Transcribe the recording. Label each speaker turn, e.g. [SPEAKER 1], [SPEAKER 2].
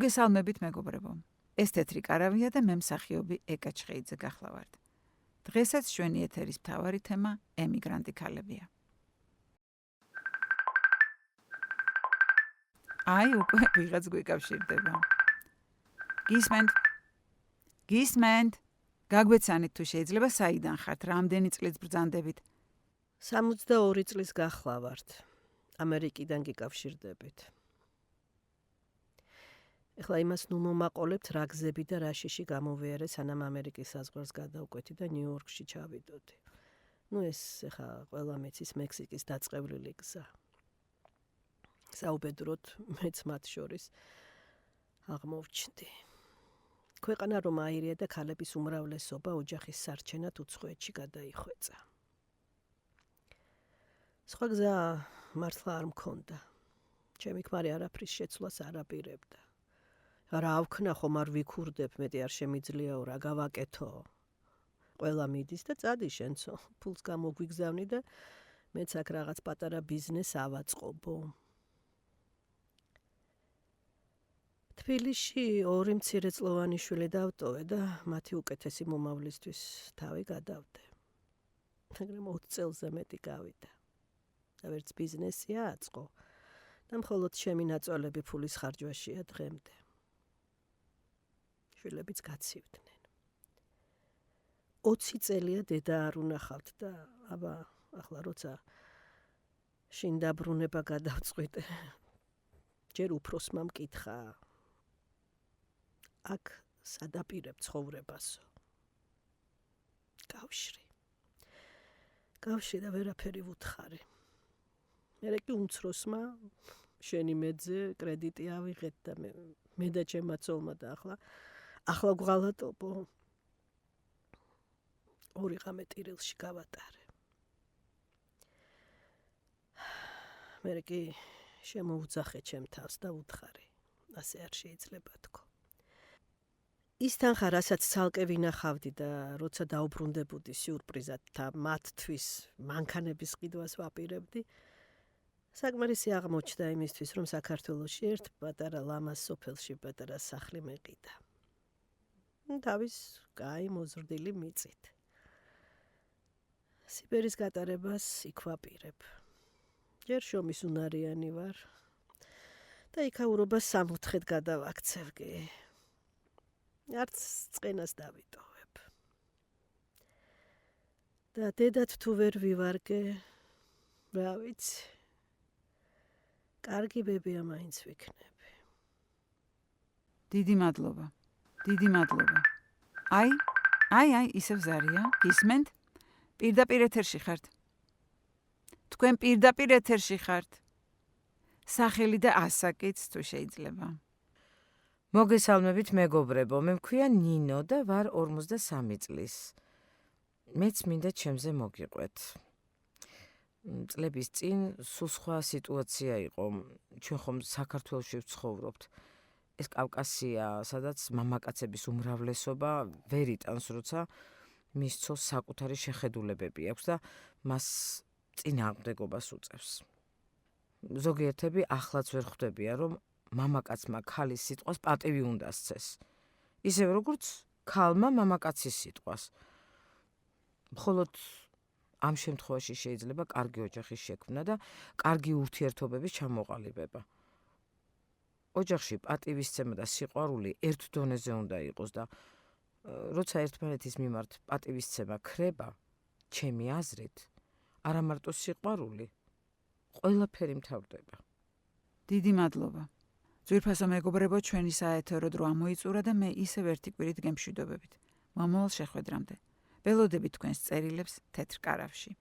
[SPEAKER 1] მოგესალმებით მეგობრებო. ეს თეთრი კარავია და მე მსახიობი ეკა ჩხეიძე გახლავართ. დღესაც ჩვენი ეთერის მთავარი თემა ემიგრანტი ქალებია. აი, უკვე ვიღაც გვიკავშირდება. გისმენთ? გაგვეცანით თუ შეიძლება საიდან ხართ, რამდენი წლით ბრძანდებით?
[SPEAKER 2] 62 წლის გახლავართ. ამერიკიდან გიკავშირდებით. ეხლა იმას მომაყოლებთ რა გზები და რა შიში გამოვიარე სანამ ამერიკის საზღვარს გადავკვეთი და ნიუ-იორკში ჩავიდოდი. ეს ეხლა ყველა მეცის მექსიკის დაწყევლილი გზა. საუბედროდ მეც მათ შორის აღმოვჩნდი. ქვეყანა რომ აირია და ქალების უმრავლესობა ოჯახის სარჩენად უცხოეთში გადაიხვეწა. სხვა გზა მართლა არ მქონდა. ჩემი ქმარი არაფრის შეცვლას არ აპირებდა. რა ავქნა ხომ არ ვიქურდებ, მეტი არ შემიძლიაო, რა გავაკეთო. ყველა მიდის და წადი შენცო, ფულს გამოგვიგზავნი და მეც აქ რაღაც პატარა ბიზნეს ავაწყობო. თბილისში 2 მცირეწლოვანი შვილი დავტოვე და მათი უკეთესი მომავლისთვის თავი გადავდე. მაგრამ 20 წელზე მეტი გავიდა. და ვერც ბიზნესი აწყო და მხოლოდ ჩემი ნაწოლები ფულის ხარჯვაშია დღემდე. შვილებიც გაცივდნენ. 20 წელია დედა არ უნახავთ და აბა ახლა როცა შინ დაბრუნება გადავწყვიტე, ჯერ უფროსმა მკითხა, აქ სადაპირებ ცხოვრებასო. კავშირი და ვერაფერი ვუთხარი. მერე კი უმცროსმა შენი მეძე კრედიტი ავიღეთ და მე და ჩემმა ცოლმა და ახლა გვღალატობო. 2 ღამე ტირილში გავატარე. მერე კი შემოუძახე ჩემ თავს და ვუთხარი. ასე არ შეიძლება თქო. ის თანხა, რასაც ცალკე ვინახავდი და როცა დაუბრუნდებოდი სიურპრიზად და მათთვის მანქანების ყიდვას ვაპირებდი, საკმარისი აღმოჩნდა იმისთვის, რომ საქართველოში ერთ პატარა ლამაზ სოფელში პატარა სახლი მეყიდა. თავის კაი მოზრდილი მიწით. სიბერის გატარებას იქ ვაპირებ. ჯერ შრომის უნარიანი ვარ და იქაურობას 64-ად გადავაქცევ. არც წყენას დავიტოვებ. და დედათ თუ ვერ ვივარგე, რა ვიცი. კარგი ბებია მაინც ვიქნები.
[SPEAKER 1] დიდი მადლობა. აი, ისევ ზარია. გისმენთ? პირდაპირ ეთერში ხართ. თქვენ პირდაპირ ეთერში ხართ. სახელი და ასაკიც თუ შეიძლება.
[SPEAKER 3] მოგესალმებით მეგობრებო, მე მქვია ნინო და ვარ 53 წლის. მეც მინდა ჩემზე მოგიყვეთ. წლების წინ სულ სხვა სიტუაცია იყო. ჩვენ ხომ საქართველოში ვცხოვრობთ. ეს კავკასია, სადაც მამაკაცების უმრავლესობა ვერ იტანს, როცა მის ცოლს საკუთარი შეხედულებები აქვს და მას წინააღმდეგობას უწევს. ზოგიერთები ახლაც ვერ ხვდებიან, რომ მამაკაცმა ქალის სიტყვას პატივი უნდა სცეს. ისევ როგორც ქალმა მამაკაცის სიტყვას. მხოლოდ ამ შემთხვევაში შეიძლება კარგი ოჯახის შექმნა და კარგი ურთიერთობების ჩამოყალიბება. ოჯახში პატივისცემა და სიყვარული ერთ დონეზე უნდა იყოს და როცა ერთმანეთის მიმართ პატივისცემა ქრება, ჩემი აზრით, არა მარტო სიყვარული, ყველაფერი მთავრდება.
[SPEAKER 1] დიდი მადლობა. ძვირფასო მეგობრებო, ჩვენი საეთერო დრო ამოიწურა და მე ისევ ერთი კვირით გემშვიდობებით. მომავალ შეხვედრამდე. ველოდებით თქვენს წერილებს თეთრ კარავში.